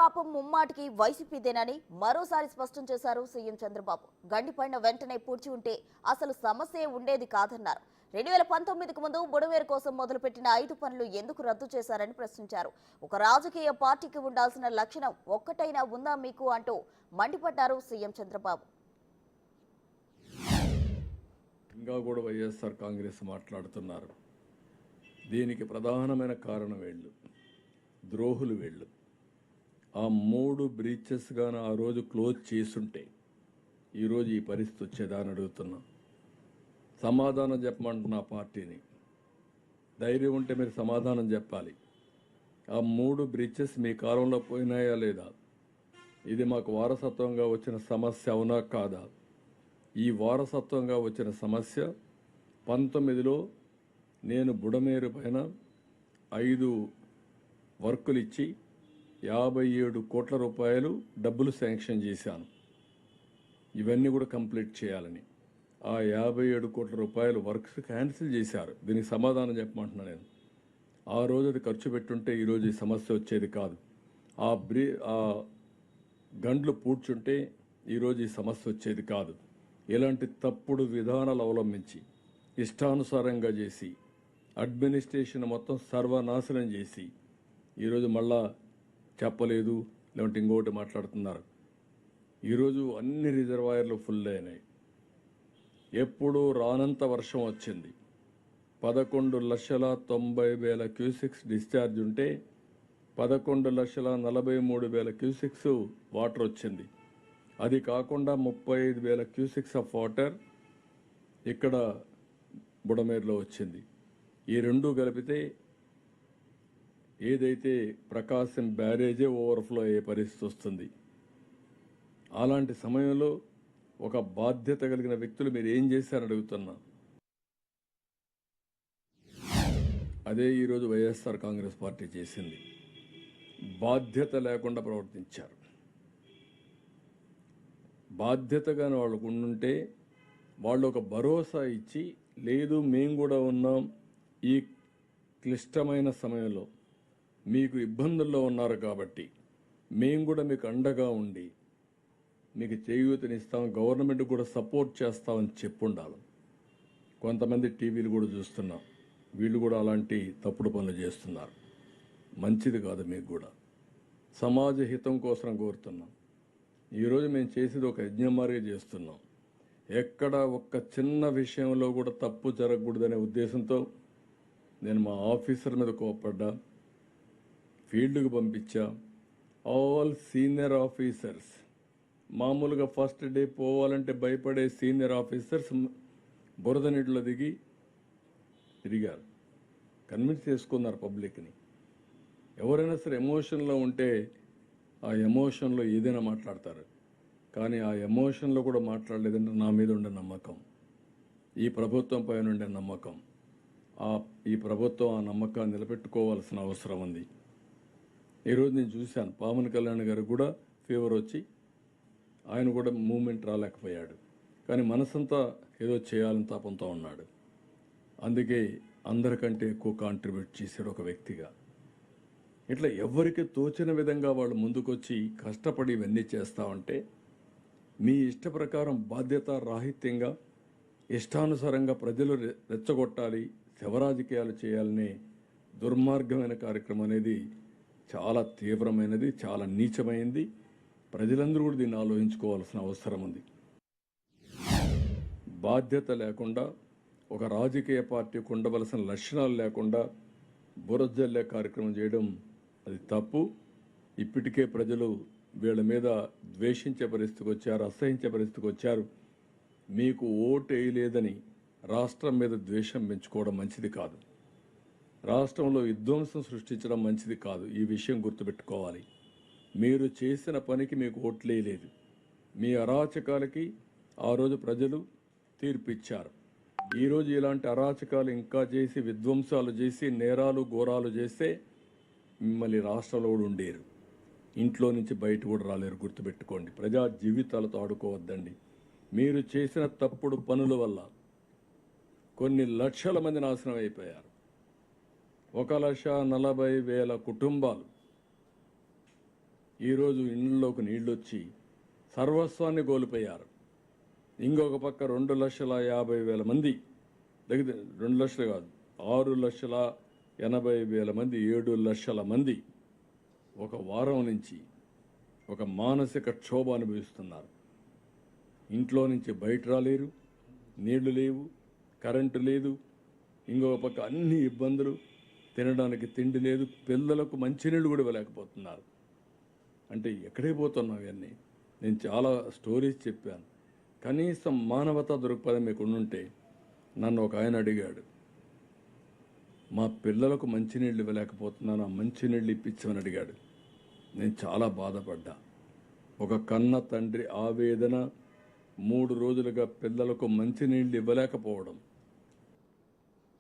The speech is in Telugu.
పాపం ముమ్మాటికి వైసీపీదేనని మరోసారి స్పష్టం చేశారు సీఎం చంద్రబాబు. గండిపడిన వెంటనే పూడ్చి ఉంటే అసలు సమస్యే ఉండేది కాదన్నారు. 2019కు ముందు బుడమేరు కోసం మొదలుపెట్టిన 5 పనులు ఎందుకు రద్దు చేశారని ప్రశ్నించారు. ఒక రాజకీయ పార్టీకి ఉండాల్సిన లక్షణం ఒక్కటైనా ఉందా మీకు అంటూ మండిపడ్డారు సీఎం చంద్రబాబు. ఇంకా కూడా వైఎస్ఆర్ కాంగ్రెస్ మాట్లాడుతున్నారు. దీనికి ప్రధానమైన కారణం వీళ్ళు, ద్రోహులు వీళ్ళు. ఆ 3 బ్రీచెస్ గాను ఆ రోజు క్లోజ్ చేసుంటే ఈరోజు ఈ పరిస్థితి వచ్చేదా అని అడుగుతున్నా. సమాధానం చెప్పమంటున్నా పార్టీని. ధైర్యం ఉంటే మీరు సమాధానం చెప్పాలి. ఆ 3 బ్రీచెస్ మీ కాలంలో పోయినాయా లేదా? ఇది మాకు వారసత్వంగా వచ్చిన సమస్య అవునా కాదా? ఈ వారసత్వంగా వచ్చిన సమస్య 19లో నేను బుడమేరు పైన 5 వర్కులు ఇచ్చి 57 కోట్ల రూపాయలు డబ్బులు శాంక్షన్ చేశాను. ఇవన్నీ కూడా కంప్లీట్ చేయాలని. ఆ 57 కోట్ల రూపాయలు వర్క్స్ క్యాన్సిల్ చేశారు. దీనికి సమాధానం చెప్పమంటున్నా నేను. ఆ రోజు అది ఖర్చు పెట్టుంటే ఈరోజు ఈ సమస్య వచ్చేది కాదు. ఆ గండ్లు పూడ్చుంటే ఈరోజు ఈ సమస్య వచ్చేది కాదు. ఇలాంటి తప్పుడు విధానాలు అవలంబించి ఇష్టానుసారంగా చేసి అడ్మినిస్ట్రేషన్ మొత్తం సర్వనాశనం చేసి ఈరోజు మళ్ళా చెప్పలేదు లేదంటే ఇంకోటి మాట్లాడుతున్నారు. ఈరోజు అన్ని రిజర్వాయర్లు ఫుల్ అయినాయి. ఎప్పుడు రానంత వర్షం వచ్చింది. 11,90,000 క్యూసెక్స్ డిశ్చార్జ్ ఉంటే 11,43,000 క్యూసెక్స్ వాటర్ వచ్చింది. అది కాకుండా 35,000 క్యూసెక్స్ ఆఫ్ వాటర్ ఇక్కడ బుడమేరులో వచ్చింది. ఈ రెండు కలిపితే ఏదైతే ప్రకాశం బ్యారేజే ఓవర్ఫ్లో అయ్యే పరిస్థితి వస్తుంది. అలాంటి సమయంలో ఒక బాధ్యత కలిగిన వ్యక్తులు మీరు ఏం చేశారని అడుగుతున్నా. అదే ఈరోజు వైఎస్ఆర్ కాంగ్రెస్ పార్టీ చేసింది. బాధ్యత లేకుండా ప్రవర్తించారు. బాధ్యతగానే వాళ్ళకు ఉండుంటే వాళ్ళు ఒక భరోసా ఇచ్చి, లేదు మేము కూడా ఉన్నాం, ఈ క్లిష్టమైన సమయంలో మీకు ఇబ్బందుల్లో ఉన్నారు కాబట్టి మేము కూడా మీకు అండగా ఉండి మీకు చేయూతనిస్తాం, గవర్నమెంట్ కూడా సపోర్ట్ చేస్తామని చెప్పుండాలి. కొంతమంది టీవీలు కూడా చూస్తున్నాం, వీళ్ళు కూడా అలాంటి తప్పుడు పనులు చేస్తున్నారు. మంచిది కాదు. మీకు కూడా సమాజ హితం కోసం కోరుతున్నాం. ఈరోజు మేము చేసేది ఒక యజ్ఞమారిగా చేస్తున్నాం. ఎక్కడ ఒక్క చిన్న విషయంలో కూడా తప్పు జరగకూడదనే ఉద్దేశంతో నేను మా ఆఫీసర్ మీద కోపడ్డా, ఫీల్డ్కి పంపించా. ఆల్ సీనియర్ ఆఫీసర్స్, మామూలుగా ఫస్ట్ డే పోవాలంటే భయపడే సీనియర్ ఆఫీసర్స్ బురద నీటిలో దిగి తిరిగారు. కన్విన్స్ చేసుకున్నారు పబ్లిక్ని. ఎవరైనా సరే ఎమోషన్లో ఉంటే ఆ ఎమోషన్లో ఏదైనా మాట్లాడతారు. కానీ ఆ ఎమోషన్లో కూడా మాట్లాడలేదంటే నా మీద ఉండే నమ్మకం, ఈ ప్రభుత్వం పైన ఉండే నమ్మకం, ఈ ప్రభుత్వం ఆ నమ్మకాన్ని నిలబెట్టుకోవాల్సిన అవసరం ఉంది. ఈరోజు నేను చూశాను, పవన్ కళ్యాణ్ గారు కూడా ఫీవర్ వచ్చి ఆయన కూడా మూమెంట్ రాలేకపోయాడు. కానీ మనసంతా ఏదో చేయాలని తాపంతో ఉన్నాడు. అందుకే అందరికంటే ఎక్కువ కాంట్రిబ్యూట్ చేశాడు ఒక వ్యక్తిగా. ఇట్లా ఎవరికి తోచిన విధంగా వాళ్ళు ముందుకొచ్చి కష్టపడి ఇవన్నీ చేస్తామంటే మీ ఇష్ట ప్రకారం బాధ్యత రాహిత్యంగా ఇష్టానుసారంగా ప్రజలు రెచ్చగొట్టాలి, శవరాజకీయాలు చేయాలనే దుర్మార్గమైన కార్యక్రమం అనేది చాలా తీవ్రమైనది, చాలా నీచమైంది. ప్రజలందరూ కూడా దీన్ని ఆలోచించుకోవాల్సిన అవసరం ఉంది. బాధ్యత లేకుండా ఒక రాజకీయ పార్టీకి ఉండవలసిన లక్షణాలు లేకుండా బురజల్లే కార్యక్రమం చేయడం అది తప్పు. ఇప్పటికే ప్రజలు వీళ్ళ మీద ద్వేషించే పరిస్థితికి వచ్చారు, అసహించే పరిస్థితికి వచ్చారు. మీకు ఓటు వేయలేదని రాష్ట్రం మీద ద్వేషం పెంచుకోవడం మంచిది కాదు. రాష్ట్రంలో విధ్వంసం సృష్టించడం మంచిది కాదు. ఈ విషయం గుర్తుపెట్టుకోవాలి. మీరు చేసిన పనికి మీకు ఓట్లు వేయలేదు. మీ అరాచకాలకి ఆ రోజు ప్రజలు తీర్పిచ్చారు. ఈరోజు ఇలాంటి అరాచకాలు ఇంకా చేసి విధ్వంసాలు చేసి నేరాలు ఘోరాలు చేస్తే మిమ్మల్ని రాష్ట్రంలో కూడా ఉండేరు, ఇంట్లో నుంచి బయట కూడా రాలేరు. గుర్తుపెట్టుకోండి. ప్రజా జీవితాలతో ఆడుకోవద్దండి. మీరు చేసిన తప్పుడు పనుల వల్ల కొన్ని లక్షల మంది నాశనం అయిపోయారు. 1,40,000 కుటుంబాలు ఈరోజు ఇళ్లలోకి నీళ్ళొచ్చి సర్వస్వాన్ని కోల్పోయారు. ఇంకొక పక్క 2,50,000 మంది, దగ్గర 2 లక్షలు కాదు 6,80,000 మంది, 7 లక్షల మంది ఒక వారం నుంచి ఒక మానసిక క్షోభ అనుభవిస్తున్నారు. ఇంట్లో నుంచి బయట రాలేరు, నీళ్లు లేవు, కరెంటు లేదు, ఇంకొక పక్క అన్ని ఇబ్బందులు, తినడానికి తిండి లేదు, పిల్లలకు మంచినీళ్ళు కూడా ఇవ్వలేకపోతున్నారు. అంటే ఎక్కడే పోతున్నాం ఇవన్నీ? నేను చాలా స్టోరీస్ చెప్పాను. కనీసం మానవతా దృక్పథం మీకు ఉండుంటే, నన్ను ఒక ఆయన అడిగాడు, మా పిల్లలకు మంచినీళ్ళు ఇవ్వలేకపోతున్నాను, ఆ మంచినీళ్ళు ఇప్పించమని అడిగాడు. నేను చాలా బాధపడ్డా. ఒక కన్న తండ్రి ఆవేదన, 3 రోజులుగా పిల్లలకు మంచినీళ్ళు ఇవ్వలేకపోవడం.